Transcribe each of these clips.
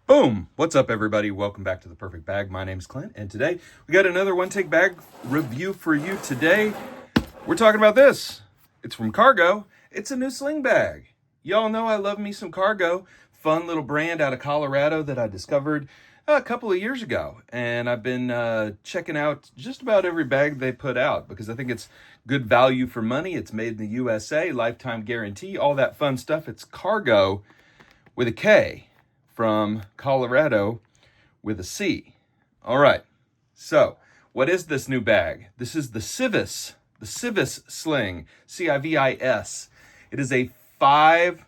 Boom! What's up, everybody? Welcome back to The Perfect Bag. My name's Clint, and today we got another one-take bag review for you. Today, we're talking about this. It's from Kargo. It's a new sling bag. Y'all know I love me some Kargo. Fun little brand out of Colorado that I discovered a couple of years ago. And I've been checking out just about every bag they put out because I think it's good value for money. It's made in the USA, lifetime guarantee, all that fun stuff. It's Kargo with a K. From Colorado with a C. All right, so what is this new bag? This is the Civis Sling, C-I-V-I-S. It is a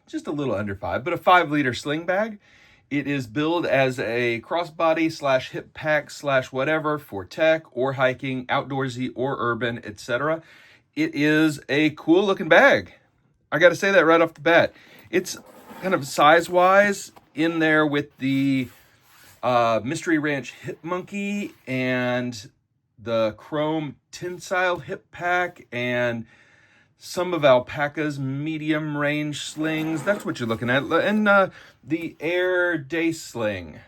just a little under 5, but a 5-liter sling bag. It is billed as a crossbody / hip pack / whatever for tech or hiking, outdoorsy or urban, etc. It is a cool looking bag. I got to say that right off the bat. It's kind of size-wise in there with the Mystery Ranch Hip Monkey and the Chrome Tensile Hip Pack and some of Alpaca's medium range slings. That's what you're looking at. And the Air Day Sling.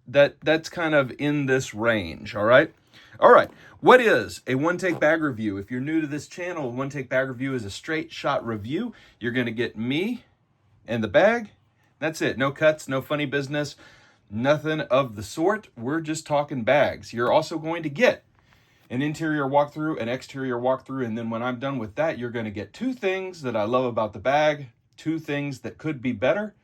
That's kind of in this range, all right? All right, what is a one-take bag review? If you're new to this channel, a one-take bag review is a straight shot review. You're gonna get me and the bag. That's it. No cuts, no funny business, nothing of the sort. We're just talking bags. You're also going to get an interior walkthrough, an exterior walkthrough, and then when I'm done with that, you're going to get 2 things that I love about the bag, 2 things that could be better.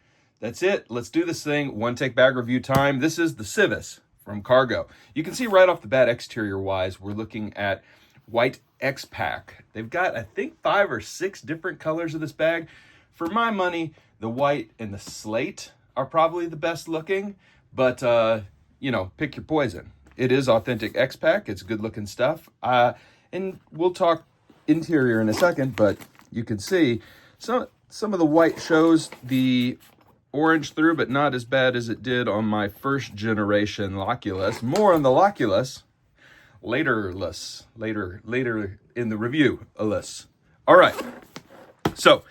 That's it. Let's do this thing. One take bag review time. This is the Civis from Kargo. You can see right off the bat, exterior-wise, we're looking at white X-Pack. They've got, I think, 5 or 6 different colors of this bag. For my money, the white and the slate are probably the best looking, but, pick your poison. It is authentic X-Pack. It's good looking stuff. And we'll talk interior in a second, but you can see some of the white shows the orange through, but not as bad as it did on my first generation Loculus. More on the Loculus later in the review. All right. So,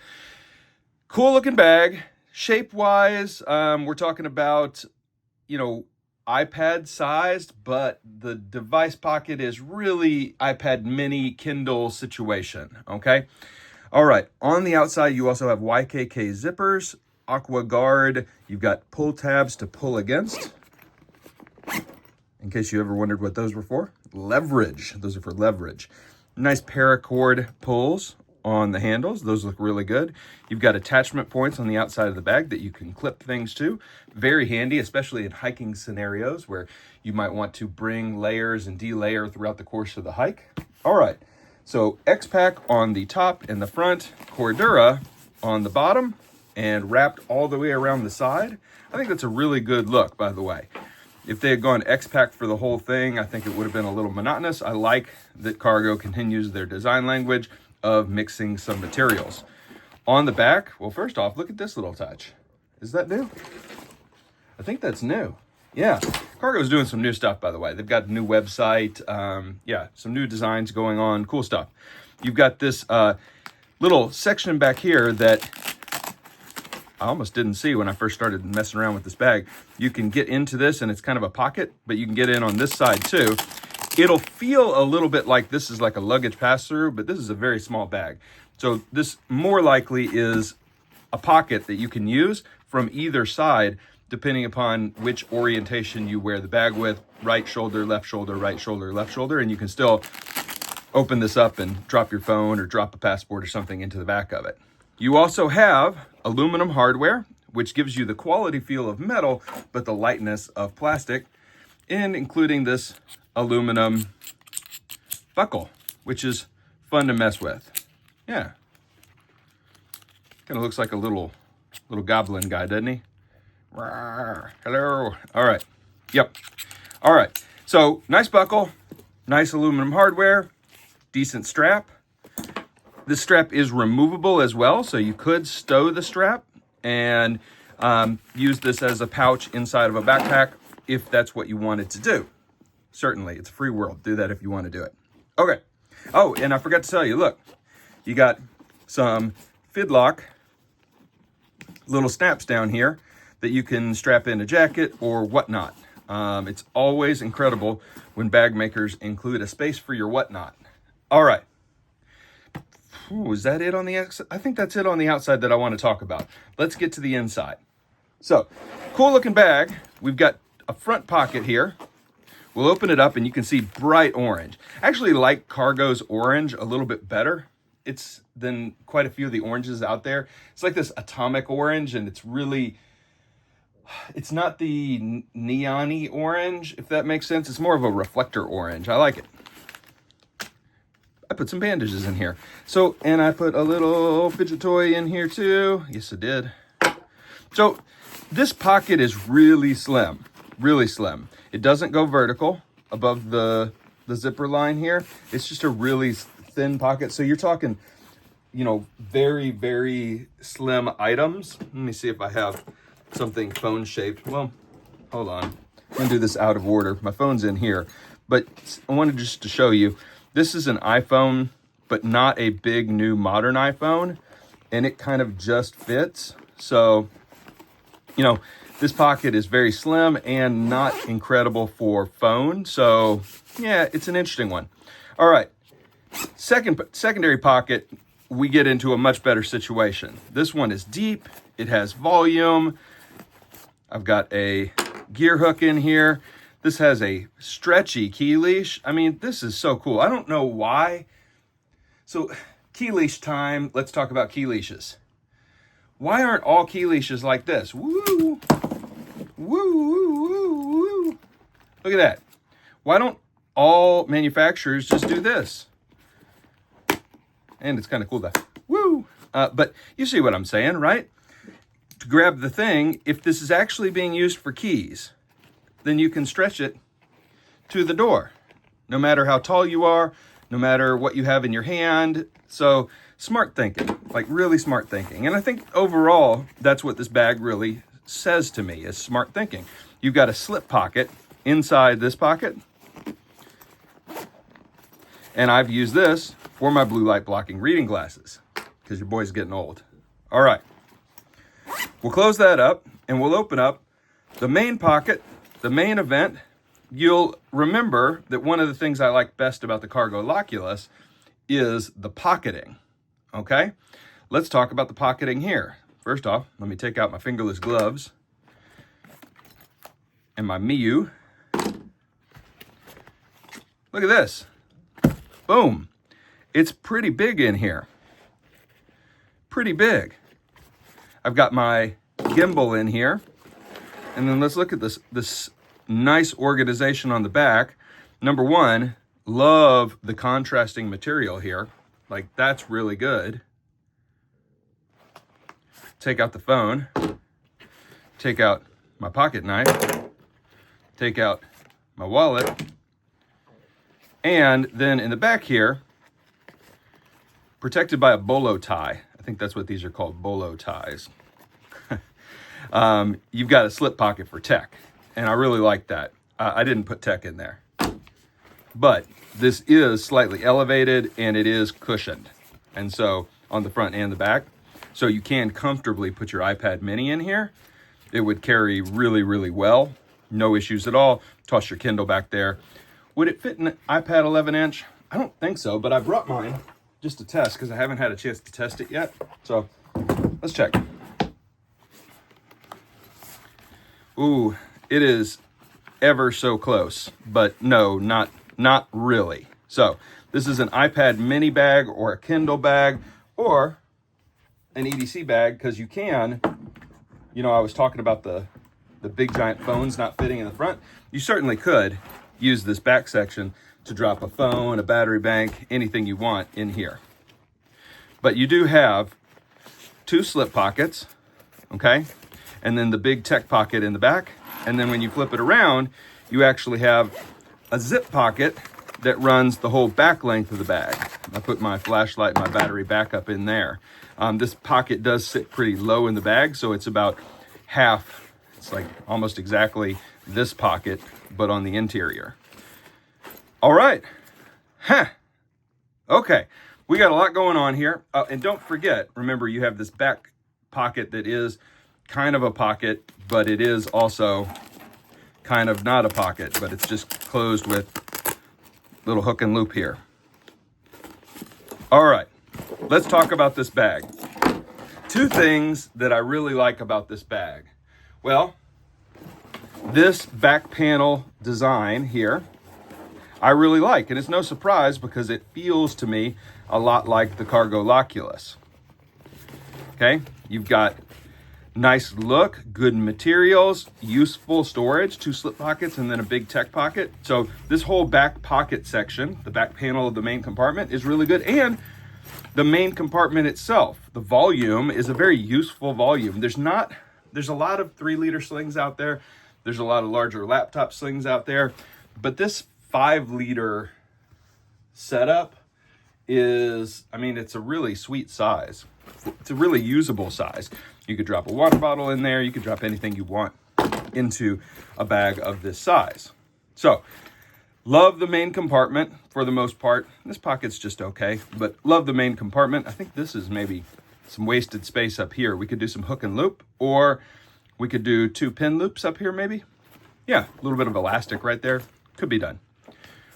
cool looking bag. Shape wise, we're talking about, iPad sized, but the device pocket is really iPad mini Kindle situation. Okay. All right. On the outside, you also have YKK zippers, Aqua Guard. You've got pull tabs to pull against. In case you ever wondered what those were for. Leverage. Those are for leverage. Nice paracord pulls on the handles. Those look really good. You've got attachment points on the outside of the bag that you can clip things to. Very handy, especially in hiking scenarios where you might want to bring layers and delayer throughout the course of the hike. All right, so X-Pack on the top and the front, Cordura on the bottom, and wrapped all the way around the side. I think that's a really good look, by the way. If they had gone X-Pack for the whole thing, I think it would have been a little monotonous. I like that Kargo continues their design language of mixing some materials. On the back, well, first off, look at this little touch. Is that new? I think that's new. Yeah, Kargo's doing some new stuff, by the way. They've got a new website. Some new designs going on. Cool stuff. You've got this little section back here that I almost didn't see when I first started messing around with this bag. You can get into this, and it's kind of a pocket, but you can get in on this side too. It'll feel a little bit like this is like a luggage pass-through, but this is a very small bag. So this more likely is a pocket that you can use from either side, depending upon which orientation you wear the bag with. Right shoulder, left shoulder, right shoulder, left shoulder, and you can still open this up and drop your phone or drop a passport or something into the back of it. You also have aluminum hardware, which gives you the quality feel of metal, but the lightness of plastic, and including this aluminum buckle, which is fun to mess with. Yeah. Kind of looks like a little goblin guy, doesn't he? Rawr. Hello. All right. Yep. All right. So nice buckle, nice aluminum hardware, decent strap. This strap is removable as well, so you could stow the strap and use this as a pouch inside of a backpack if that's what you wanted to do. Certainly, it's a free world. Do that if you want to do it. Okay. Oh, and I forgot to tell you, look, you got some Fidlock little snaps down here that you can strap in a jacket or whatnot. It's always incredible when bag makers include a space for your whatnot. All right. Ooh, is that it on the outside? I think that's it on the outside that I want to talk about. Let's get to the inside. So, cool looking bag. We've got a front pocket here. We'll open it up and you can see bright orange. I actually like Kargo's orange a little bit better. It's than quite a few of the oranges out there. It's like this atomic orange, and it's not the neon-y orange, if that makes sense. It's more of a reflector orange. I like it. I put some bandages in here. So, and I put a little fidget toy in here too. Yes, I did. So this pocket is really slim, really slim. It doesn't go vertical above the zipper line here. It's just a really thin pocket. So you're talking, you know, very, very slim items. Let me see if I have something phone shaped. Well, hold on. I'm gonna do this out of order. My phone's in here, but I wanted just to show you, this is an iPhone, but not a big new modern iPhone, and it kind of just fits. So, you know, this pocket is very slim and not incredible for phone. So yeah, it's an interesting one. All right, secondary pocket, we get into a much better situation. This one is deep, it has volume. I've got a gear hook in here. This has a stretchy key leash. I mean, this is so cool. I don't know why. So key leash time, let's talk about key leashes. Why aren't all key leashes like this? Woo, woo, woo, woo, woo. Look at that. Why don't all manufacturers just do this? And it's kind of cool that, woo. But you see what I'm saying, right? To grab the thing, if this is actually being used for keys, then you can stretch it to the door, no matter how tall you are, no matter what you have in your hand. So smart thinking, like really smart thinking. And I think overall, that's what this bag really says to me, is smart thinking. You've got a slip pocket inside this pocket. And I've used this for my blue light blocking reading glasses because your boy's getting old. All right, we'll close that up and we'll open up the main pocket. The main event. You'll remember that one of the things I like best about the Kargo Loculus is the pocketing, okay? Let's talk about the pocketing here. First off, let me take out my fingerless gloves and my Miu. Look at this. Boom. It's pretty big in here. Pretty big. I've got my gimbal in here. And then let's look at this nice organization on the back. Number one, love the contrasting material here. Like, that's really good. Take out the phone. Take out my pocket knife. Take out my wallet. And then in the back here, protected by a bolo tie. I think that's what these are called, bolo ties. You've got a slip pocket for tech, and I really like that. I didn't put tech in there, but this is slightly elevated and it is cushioned, and so on the front and the back, so you can comfortably put your iPad mini in here. It would carry really, really well, no issues at all. Toss your Kindle back there. Would it fit an iPad 11-inch? I don't think so, but I brought mine just to test because I haven't had a chance to test it yet. So let's check. Ooh, it is ever so close, but no, not really. So this is an iPad mini bag or a Kindle bag or an EDC bag, because you can, you know, I was talking about the big giant phones not fitting in the front. You certainly could use this back section to drop a phone, a battery bank, anything you want in here. But you do have two slip pockets, okay? And then the big tech pocket in the back. And then when you flip it around, you actually have a zip pocket that runs the whole back length of the bag. I put my flashlight and my battery backup in there. This pocket does sit pretty low in the bag, so it's about half. It's like almost exactly this pocket, but on the interior. All right. Huh. Okay. We got a lot going on here. And don't forget, remember, you have this back pocket that is kind of a pocket, but it is also kind of not a pocket, but it's just closed with little hook and loop here. All right, let's talk about this bag. Two things that I really like about this bag. Well, this back panel design here, I really like, and it's no surprise because it feels to me a lot like the Kargo Loculus. Okay, you've got nice look, good materials, useful storage, 2 slip pockets and then a big tech pocket. So this whole back pocket section, the back panel of the main compartment, is really good. And the main compartment itself, the volume is a very useful volume. There's a lot of 3-liter slings out there. There's a lot of larger laptop slings out there, but this 5-liter setup is, I mean, it's a really sweet size. It's a really usable size. You could drop a water bottle in there. You could drop anything you want into a bag of this size. So, love the main compartment for the most part. This pocket's just okay, but love the main compartment. I think this is maybe some wasted space up here. We could do some hook and loop, or we could do 2 pin loops up here maybe. Yeah, a little bit of elastic right there. Could be done.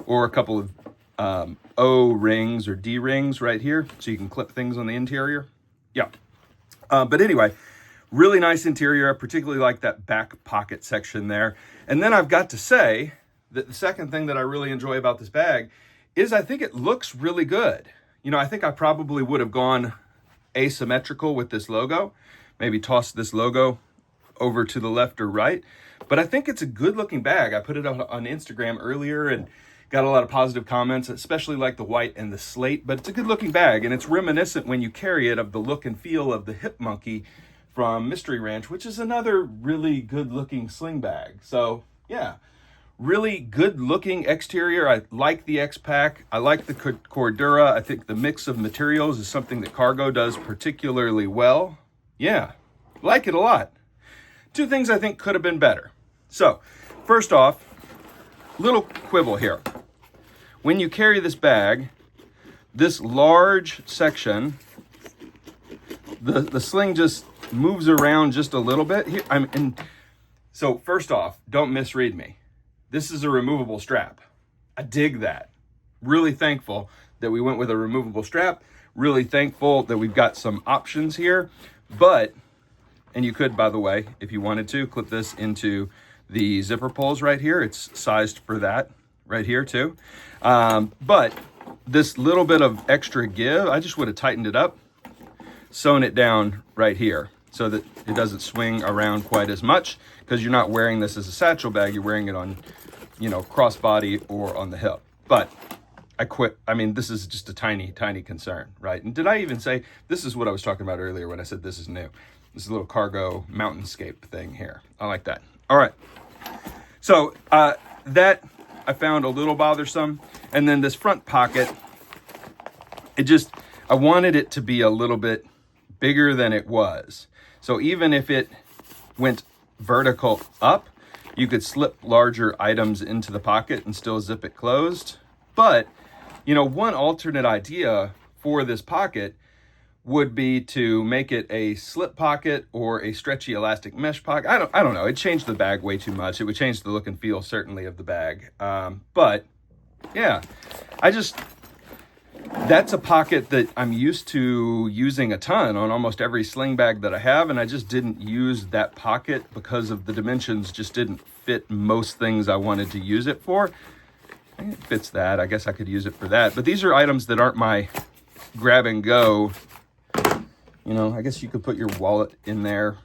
Or a couple of O rings or D rings right here, so you can clip things on the interior. Yeah. But anyway, really nice interior. I particularly like that back pocket section there. And then I've got to say that the second thing that I really enjoy about this bag is I think it looks really good. You know, I think I probably would have gone asymmetrical with this logo, maybe tossed this logo over to the left or right. But I think it's a good looking bag. I put it on Instagram earlier and got a lot of positive comments, especially like the white and the slate, but it's a good looking bag, and it's reminiscent when you carry it of the look and feel of the Hip Monkey from Mystery Ranch, which is another really good looking sling bag. So yeah, really good looking exterior. I like the X-Pack. I like the Cordura. I think the mix of materials is something that Kargo does particularly well. Yeah, like it a lot. 2 things I think could have been better. So first off, little quibble here. When you carry this bag, this large section, the sling just moves around just a little bit here. So first off, don't misread me. This is a removable strap. I dig that. Really thankful that we went with a removable strap. Really thankful that we've got some options here. But, and you could, by the way, if you wanted to, clip this into the zipper pulls right here. It's sized for that right here too. But this little bit of extra give, I just would have tightened it up, sewn it down right here so that it doesn't swing around quite as much, because you're not wearing this as a satchel bag. You're wearing it on, you know, crossbody or on the hip. But I quit. I mean, this is just a tiny, tiny concern, right? And did I even say, this is what I was talking about earlier when I said this is new. This is a little Kargo mountainscape thing here. I like that. All right. So that I found a little bothersome. And then this front pocket, I wanted it to be a little bit bigger than it was. So even if it went vertical up, you could slip larger items into the pocket and still zip it closed. But, you know, one alternate idea for this pocket would be to make it a slip pocket or a stretchy elastic mesh pocket. I don't know. It changed the bag way too much. It would change the look and feel certainly of the bag. But yeah, that's a pocket that I'm used to using a ton on almost every sling bag that I have. And I just didn't use that pocket because of the dimensions just didn't fit most things I wanted to use it for. It fits that. I guess I could use it for that. But these are items that aren't my grab and go. You know, I guess you could put your wallet in there.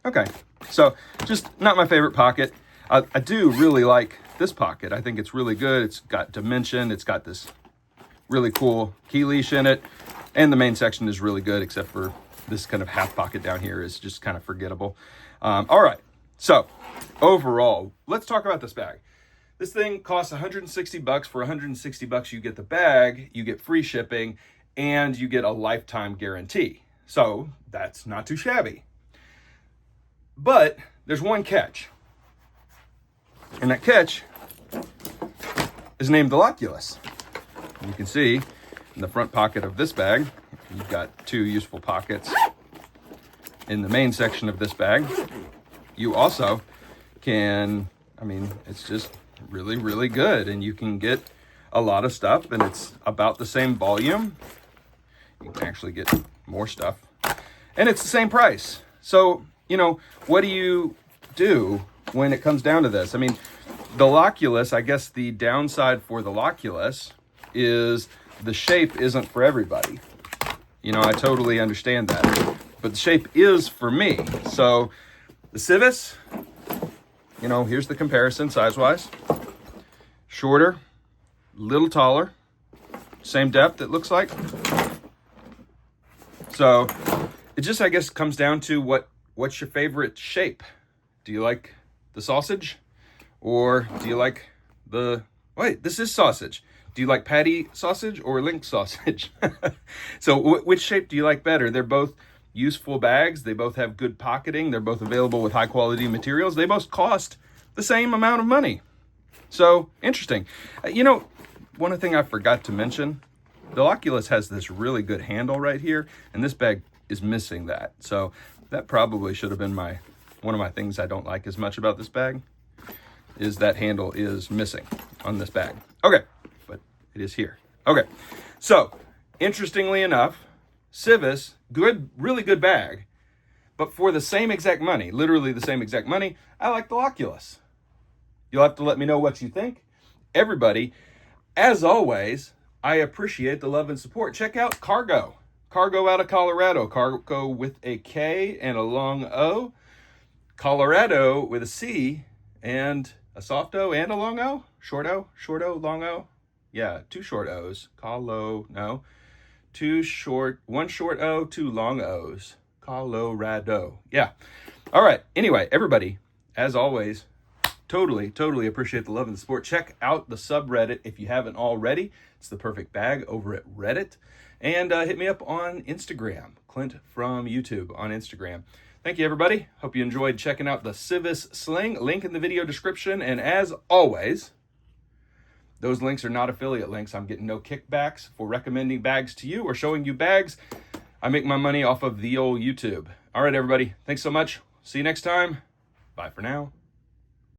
Okay, so just not my favorite pocket. I do really like this pocket. I think it's really good. It's got dimension. It's got this really cool key leash in it. And the main section is really good, except for this kind of half pocket down here is just kind of forgettable. All right, so overall, let's talk about this bag. This thing costs $160. For $160, you get the bag, you get free shipping, and you get a lifetime guarantee. So that's not too shabby. But there's one catch. And that catch is named the Loculus. You can see in the front pocket of this bag, you've got 2 useful pockets in the main section of this bag, you also can, I mean, it's just really, really good. And you can get a lot of stuff, and it's about the same volume. You can actually get more stuff, and it's the same price. So, you know, what do you do when it comes down to this? I mean, the Lockulus, I guess the downside for the Lockulus is the shape isn't for everybody. You know, I totally understand that, but the shape is for me. So the Civis, you know, here's the comparison size-wise. Shorter, little taller, same depth it looks like. So it just, I guess, comes down to what's your favorite shape? Do you like the sausage, or do you like the, wait, this is sausage. Do you like patty sausage or link sausage? So which shape do you like better? They're both useful bags. They both have good pocketing. They're both available with high quality materials. They both cost the same amount of money. So interesting. You know, one thing I forgot to mention, the Lockulus has this really good handle right here, and this bag is missing that. So that probably should have been one of my things I don't like as much about this bag, is that handle is missing on this bag. Okay, but it is here. Okay, so interestingly enough, Civis, good, really good bag, but for the same exact money, literally the same exact money, I like the Lockulus. You'll have to let me know what you think. Everybody, as always, I appreciate the love and support. Check out Kargo. Kargo out of Colorado. Kargo with a K and a long O. Colorado with a C and a soft O and a long O. Short O, long O. Yeah, 2 short O's. No. 2 short, 1 short O, 2 long O's. Colorado. Yeah. All right. Anyway, everybody, as always, totally appreciate the love and the support. Check out the subreddit if you haven't already. It's The Perfect Bag over at Reddit. And hit me up on Instagram, Clint from YouTube on Instagram. Thank you, everybody. Hope you enjoyed checking out the Civis Sling. Link in the video description. And as always, those links are not affiliate links. I'm getting no kickbacks for recommending bags to you or showing you bags. I make my money off of the old YouTube. All right, everybody. Thanks so much. See you next time. Bye for now.